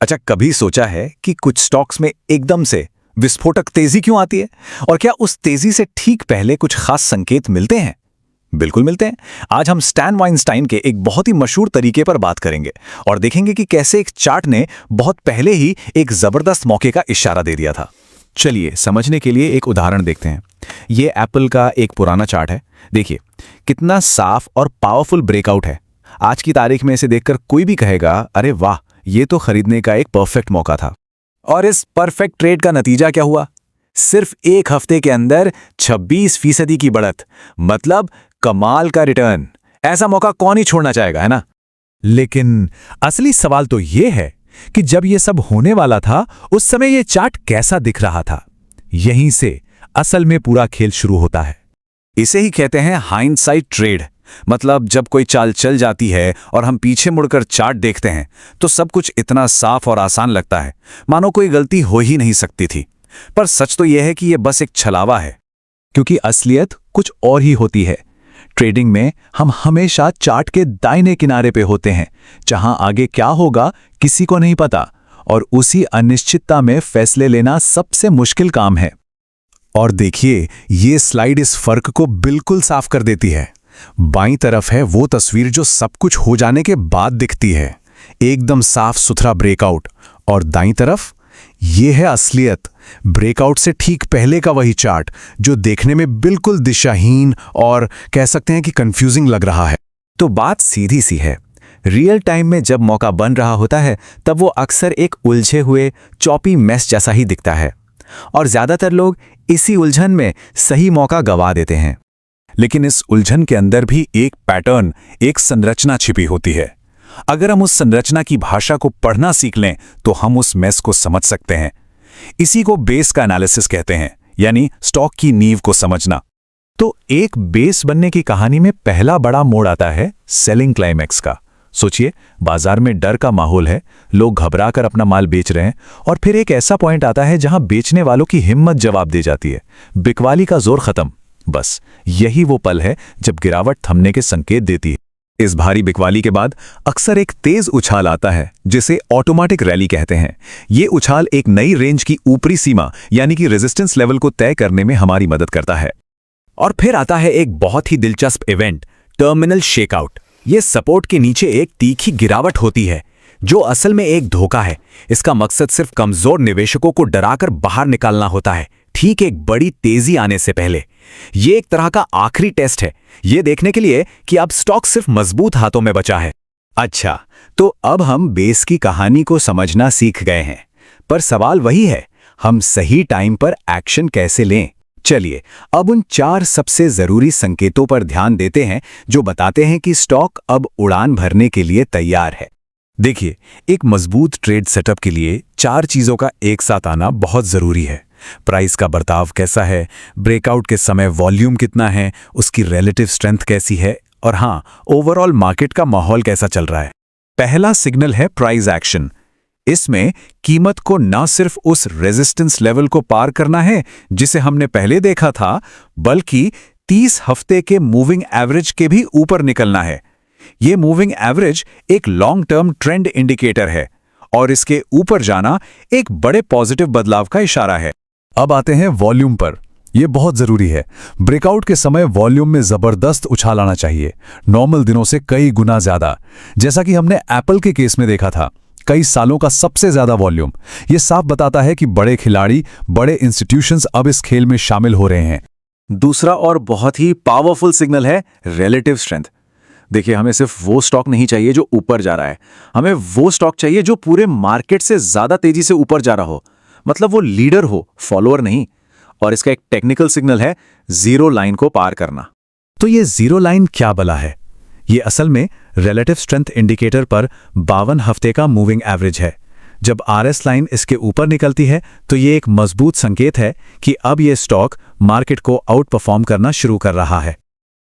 अच्छा, कभी सोचा है कि कुछ स्टॉक्स में एकदम से विस्फोटक तेजी क्यों आती है? और क्या उस तेजी से ठीक पहले कुछ खास संकेत मिलते हैं? बिल्कुल मिलते हैं। आज हम स्टैन वाइनस्टाइन के एक बहुत ही मशहूर तरीके पर बात करेंगे और देखेंगे कि कैसे एक चार्ट ने बहुत पहले ही एक जबरदस्त मौके का इशारा दे दिया था। चलिए समझने के लिए एक उदाहरण देखते हैं। ये एप्पल का एक पुराना चार्ट है। देखिए कितना साफ और पावरफुल ब्रेकआउट है। आज की तारीख में इसे देखकर कोई भी कहेगा, अरे वाह, ये तो खरीदने का एक परफेक्ट मौका था। और इस परफेक्ट ट्रेड का नतीजा क्या हुआ? सिर्फ एक हफ्ते के अंदर 26% की बढ़त, मतलब कमाल का रिटर्न। ऐसा मौका कौन ही छोड़ना चाहेगा, है ना? लेकिन असली सवाल तो ये है कि जब ये सब होने वाला था उस समय ये चार्ट कैसा दिख रहा था। यहीं से असल में पूरा खेल शुरू होता है। इसे ही कहते हैं हाइंडसाइट ट्रेड। मतलब जब कोई चाल चल जाती है और हम पीछे मुड़कर चार्ट देखते हैं तो सब कुछ इतना साफ और आसान लगता है, मानो कोई गलती हो ही नहीं सकती थी। पर सच तो यह है कि यह बस एक छलावा है। क्योंकि असलियत कुछ और ही होती है। ट्रेडिंग में हम हमेशा चार्ट के दाहिने किनारे पे होते हैं, जहां आगे क्या होगा किसी को नहीं पता, और उसी अनिश्चितता में फैसले लेना सबसे मुश्किल काम है। और देखिए, ये स्लाइड इस फर्क को बिल्कुल साफ कर देती है। बाईं तरफ है वो तस्वीर जो सब कुछ हो जाने के बाद दिखती है, एकदम साफ सुथरा ब्रेकआउट, और दाईं तरफ ये है असलियत, ब्रेकआउट से ठीक पहले का वही चार्ट जो देखने में बिल्कुल दिशाहीन और कह सकते हैं कि कंफ्यूजिंग लग रहा है। तो बात सीधी सी है, रियल टाइम में जब मौका बन रहा होता है तब वो अक्सर एक उलझे हुए चॉपी मैस जैसा ही दिखता है, और ज्यादातर लोग इसी उलझन में सही मौका गवा देते हैं। लेकिन इस उलझन के अंदर भी एक पैटर्न, एक संरचना छिपी होती है। अगर हम उस संरचना की भाषा को पढ़ना सीख लें तो हम उस मैस को समझ सकते हैं। इसी को बेस का एनालिसिस कहते हैं, यानी स्टॉक की नींव को समझना। तो एक बेस बनने की कहानी में पहला बड़ा मोड़ आता है सेलिंग क्लाइमैक्स का। सोचिए, बाजार में डर का माहौल है, लोग घबरा कर अपना माल बेच रहे हैं, और फिर एक ऐसा पॉइंट आता है जहां बेचने वालों की हिम्मत जवाब दे जाती है, बिकवाली का जोर खत्म। बस यही वो पल है जब गिरावट थमने के संकेत देती है। इस भारी बिकवाली के बाद अक्सर एक तेज उछाल आता है, जिसे ऑटोमेटिक रैली कहते हैं। ये उछाल एक नई रेंज की ऊपरी सीमा यानी कि रेजिस्टेंस लेवल को तय करने में हमारी मदद करता है। और फिर आता है एक बहुत ही दिलचस्प इवेंट, टर्मिनल शेकआउट। ये सपोर्ट के नीचे एक तीखी गिरावट होती है जो असल में एक धोखा है। इसका मकसद सिर्फ कमजोर निवेशकों को डराकर बाहर निकालना होता है, ठीक एक बड़ी तेजी आने से पहले। ये एक तरह का आखिरी टेस्ट है, ये देखने के लिए कि अब स्टॉक सिर्फ मजबूत हाथों में बचा है। अच्छा, तो अब हम बेस की कहानी को समझना सीख गए हैं, पर सवाल वही है, हम सही टाइम पर एक्शन कैसे लें? चलिए अब उन 4 सबसे जरूरी संकेतों पर ध्यान देते हैं जो बताते हैं कि स्टॉक अब उड़ान भरने के लिए तैयार है। देखिए, एक मजबूत ट्रेड सेटअप के लिए 4 चीजों का एक साथ आना बहुत जरूरी है। प्राइस का बर्ताव कैसा है, ब्रेकआउट के समय वॉल्यूम कितना है, उसकी रिलेटिव स्ट्रेंथ कैसी है, और हाँ, ओवरऑल मार्केट का माहौल कैसा चल रहा है। पहला सिग्नल है प्राइस एक्शन। इसमें कीमत को न सिर्फ उस रेजिस्टेंस लेवल को पार करना है जिसे हमने पहले देखा था, बल्कि 30 हफ्ते के मूविंग एवरेज के भी ऊपर निकलना है। ये मूविंग एवरेज एक लॉन्ग टर्म ट्रेंड इंडिकेटर है, और इसके ऊपर जाना एक बड़े पॉजिटिव बदलाव का इशारा है। अब आते हैं वॉल्यूम पर। यह बहुत जरूरी है। ब्रेकआउट के समय वॉल्यूम में जबरदस्त उछाल आना चाहिए, नॉर्मल दिनों से कई गुना ज्यादा, जैसा कि हमने एप्पल के केस में देखा था। कई सालों का सबसे ज्यादा वॉल्यूम। यह साफ बताता है कि बड़े खिलाड़ी, बड़े इंस्टीट्यूशंस अब इस खेल में शामिल हो रहे हैं। दूसरा और बहुत ही पावरफुल सिग्नल है रिलेटिव स्ट्रेंथ। देखिए, हमें सिर्फ वो स्टॉक नहीं चाहिए जो ऊपर जा रहा है, हमें वो स्टॉक चाहिए जो पूरे मार्केट से ज्यादा तेजी से ऊपर जा रहा हो, मतलब वो लीडर हो, फॉलोअर नहीं। और इसका एक टेक्निकल सिग्नल है जीरो लाइन को पार करना। तो ये जीरो लाइन क्या बला है? ये असल में रिलेटिव स्ट्रेंथ इंडिकेटर पर 52 हफ्ते का मूविंग एवरेज है। जब आरएस लाइन इसके ऊपर निकलती है तो ये एक मजबूत संकेत है कि अब ये स्टॉक मार्केट को आउट परफॉर्म करना शुरू कर रहा है।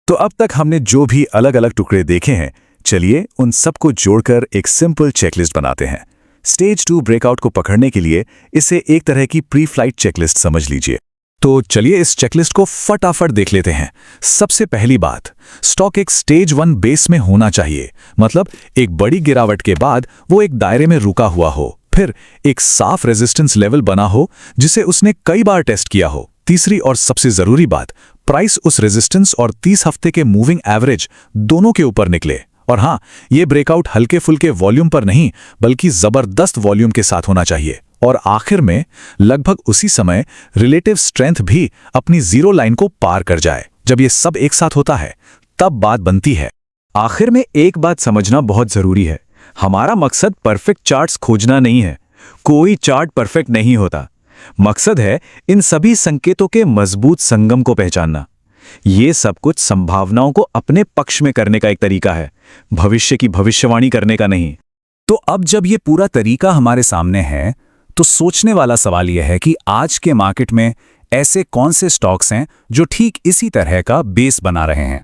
तो अब तक हमने जो भी अलग अलग टुकड़े देखे हैं, चलिए उन सबको जोड़कर एक सिंपल चेकलिस्ट बनाते हैं। स्टेज 2 ब्रेकआउट को पकड़ने के लिए इसे एक तरह की प्री फ्लाइट चेकलिस्ट समझ लीजिए। तो चलिए इस चेकलिस्ट को फटाफट देख लेते हैं। सबसे पहली बात, स्टॉक एक स्टेज 1 बेस में होना चाहिए, मतलब एक बड़ी गिरावट के बाद वो एक दायरे में रुका हुआ हो, फिर एक साफ रेजिस्टेंस लेवल बना हो जिसे उसने कई बार टेस्ट किया हो। तीसरी और सबसे जरूरी बात, प्राइस उस रेजिस्टेंस और 30 हफ्ते के मूविंग एवरेज दोनों के ऊपर निकले। और हाँ, ये ब्रेकआउट हल्के फुल्के वॉल्यूम पर नहीं बल्कि जबरदस्त वॉल्यूम के साथ होना चाहिए। और आखिर में लगभग उसी समय रिलेटिव स्ट्रेंथ भी अपनी जीरो लाइन को पार कर जाए। जब ये सब एक साथ होता है तब बात बनती है। आखिर में एक बात समझना बहुत जरूरी है, हमारा मकसद परफेक्ट चार्ट्स खोजना नहीं है। कोई चार्ट परफेक्ट नहीं होता। मकसद है इन सभी संकेतों के मजबूत संगम को पहचानना। ये सब कुछ संभावनाओं को अपने पक्ष में करने का एक तरीका है, भविष्य की भविष्यवाणी करने का नहीं। तो अब जब ये पूरा तरीका हमारे सामने है तो सोचने वाला सवाल यह है कि आज के मार्केट में ऐसे कौन से स्टॉक्स हैं जो ठीक इसी तरह का बेस बना रहे हैं।